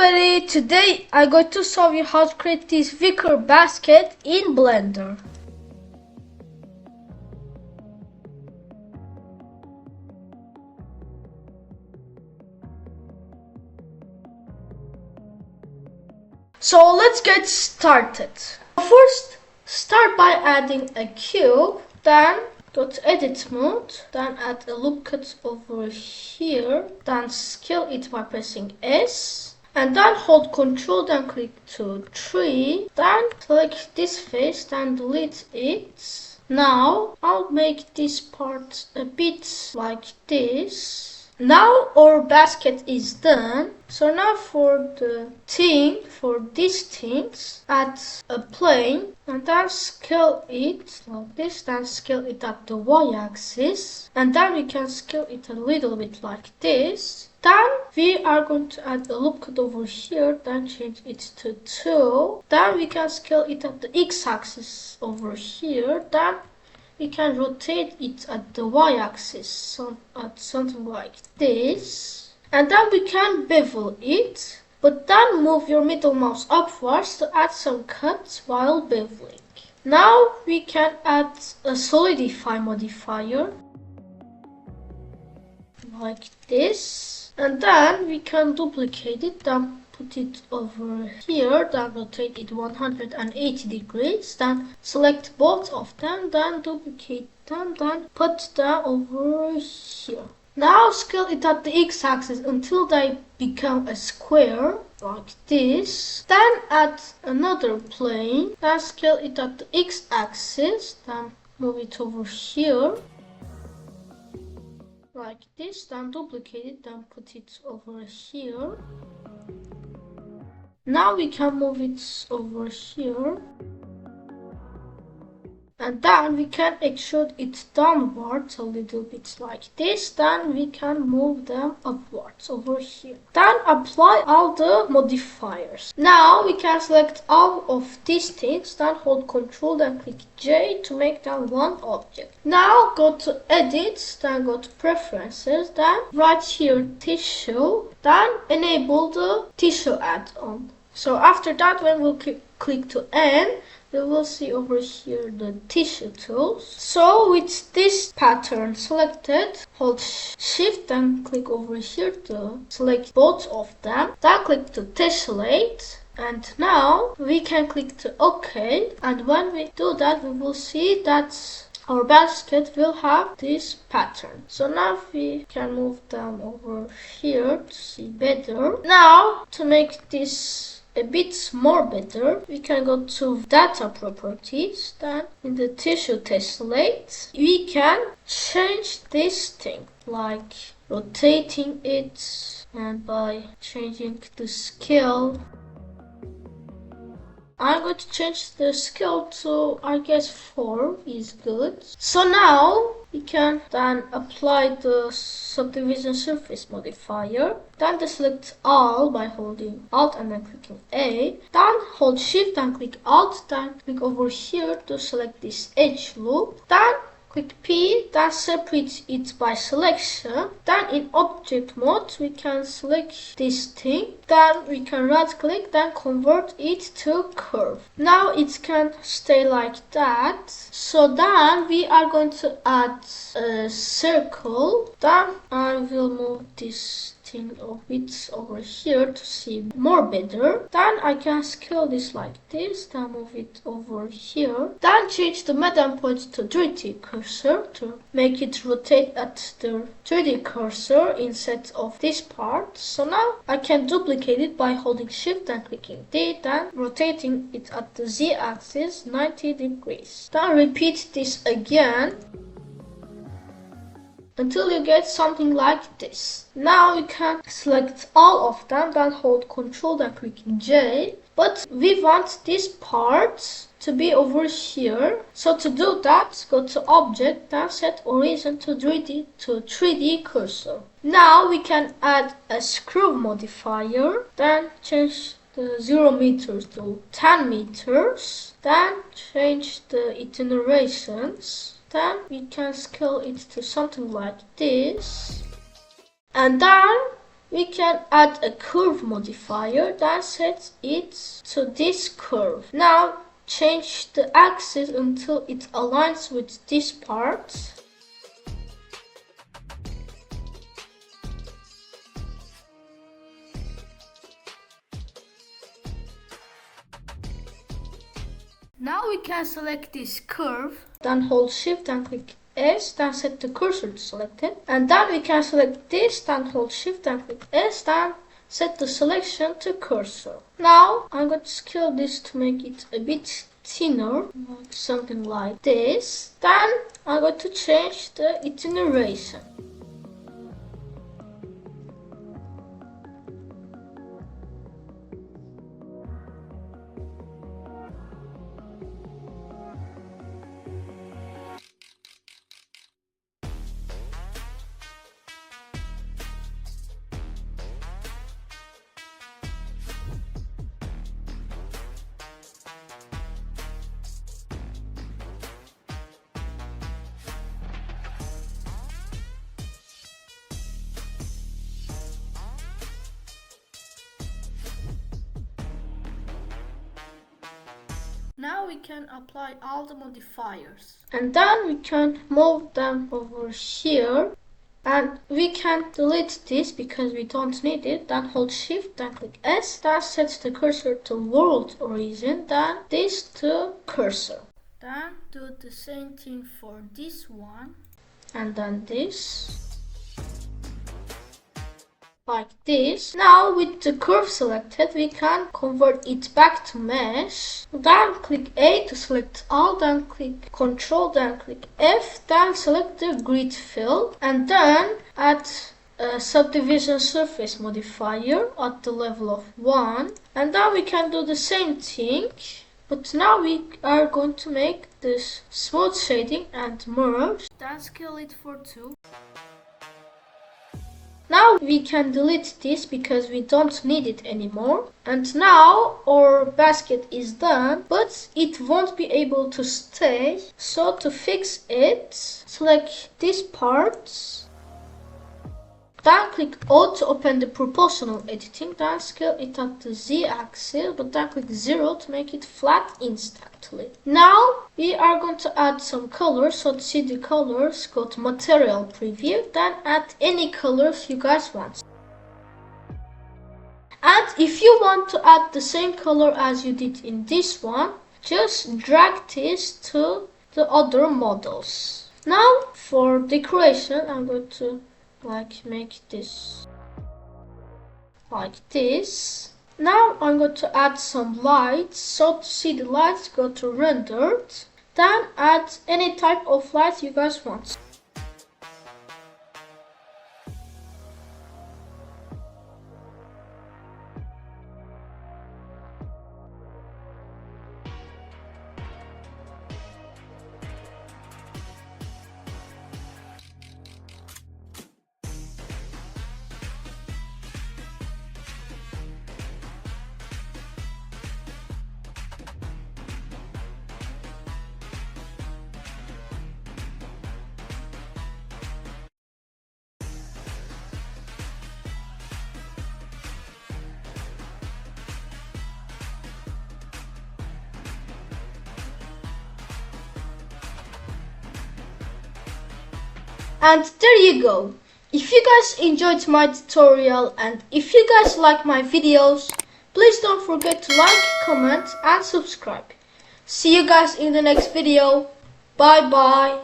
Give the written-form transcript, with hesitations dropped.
everybody! Today I'm going to show you how to create this wicker basket in Blender. So let's get started. First, start by adding a cube, then go to edit mode, then add a loop cut over here, then scale it by pressing S, and then hold Ctrl, then click to 3, then select this face, then delete it. Now I'll make this part a bit like this. Now our basket is done. So now for these things, add a plane and then scale it like this, then scale it at the y-axis, and then we can scale it a little bit like this. Then we are going to add a loop cut over here, then change it to 2. Then we can scale it at the x-axis over here, then we can rotate it at the y-axis, so at something like this. And then we can bevel it, but then move your middle mouse upwards to add some cuts while beveling. Now we can add a solidify modifier, like this. And then we can duplicate it, then put it over here, then rotate it 180 degrees, then select both of them, then duplicate them, then put them over here. Now scale it at the x-axis until they become a square, like this. Then add another plane, then scale it at the x-axis, then move it over here, like this, then duplicate it, then put it over here. Now we can move it over here, and then we can extrude it downwards a little bit like this. Then we can move them upwards over here. Then apply all the modifiers. Now we can select all of these things, then hold Ctrl, then click J to make them one object. Now go to edit, then go to preferences, then right here tissue, then enable the tissue add-on. So after that, when we'll click to N, we will see over here the tissue tools. So with this pattern selected, hold shift, then click over here to select both of them. Then click to tessellate. And now we can click to OK. And when we do that, we will see that our basket will have this pattern. So now we can move them over here to see better. Now to make this a bit more better, we can go to data properties, then in the tissue tessellate we can change this thing, like rotating it, and by changing the scale. I'm going to change the scale to, I guess, 4 is good. So now we can then apply the subdivision surface modifier. Then deselect all by holding Alt and then clicking A. Then hold Shift and click Alt. Then click over here to select this edge loop. Then click P, then separate it by selection. Then in object mode, we can select this thing. Then we can right click, then convert it to curve. Now it can stay like that. So then we are going to add a circle. Then I will move this thing a bit over here to see more better. Then I can scale this like this, then move it over here. Then change the median point to 3D cursor to make it rotate at the 3D cursor instead of this part. So now I can duplicate it by holding Shift and clicking D, then rotating it at the Z axis 90 degrees. Then repeat this again until you get something like this. Now you can select all of them, then hold Ctrl, then click J. But we want this part to be over here. So to do that, go to Object, then set Origin to 3D cursor. Now we can add a screw modifier, then change the 0 meters to 10 meters, then change the itinerations. Then we can scale it to something like this. And then we can add a curve modifier that sets it to this curve. Now change the axis until it aligns with this part. Now we can select this curve, then hold shift and click S, then set the cursor to selected. And then we can select this, then hold shift and click S, then set the selection to cursor. Now I'm going to scale this to make it a bit thinner, like something like this. Then I'm going to change the iteration. Now we can apply all the modifiers. And then we can move them over here. And we can delete this because we don't need it. Then hold shift, then click S. That sets the cursor to world origin. Then this to cursor. Then do the same thing for this one. And then this. Like this. Now with the curve selected, we can convert it back to mesh. Then click A to select all, then click Ctrl, then click F, then select the grid fill, and then add a subdivision surface modifier at the level of 1. And then we can do the same thing, but now we are going to make this smooth shading and merge. Then scale it for 2. Now we can delete this because we don't need it anymore. And now our basket is done, but it won't be able to stay. So to fix it, select this part. Then click O to open the proportional editing. Then scale it at the Z axis, but then click 0 to make it flat instantly. Now we are going to add some colors. So to see the colors, go to material preview, then add any colors you guys want. And if you want to add the same color as you did in this one, just drag this to the other models. Now for decoration, I'm going to make this like this. Now I'm going to add some lights. So to see the lights, go to rendered, then add any type of light you guys want. And there you go. If you guys enjoyed my tutorial and if you guys like my videos, please don't forget to like, comment and subscribe. See you guys in the next video. Bye bye.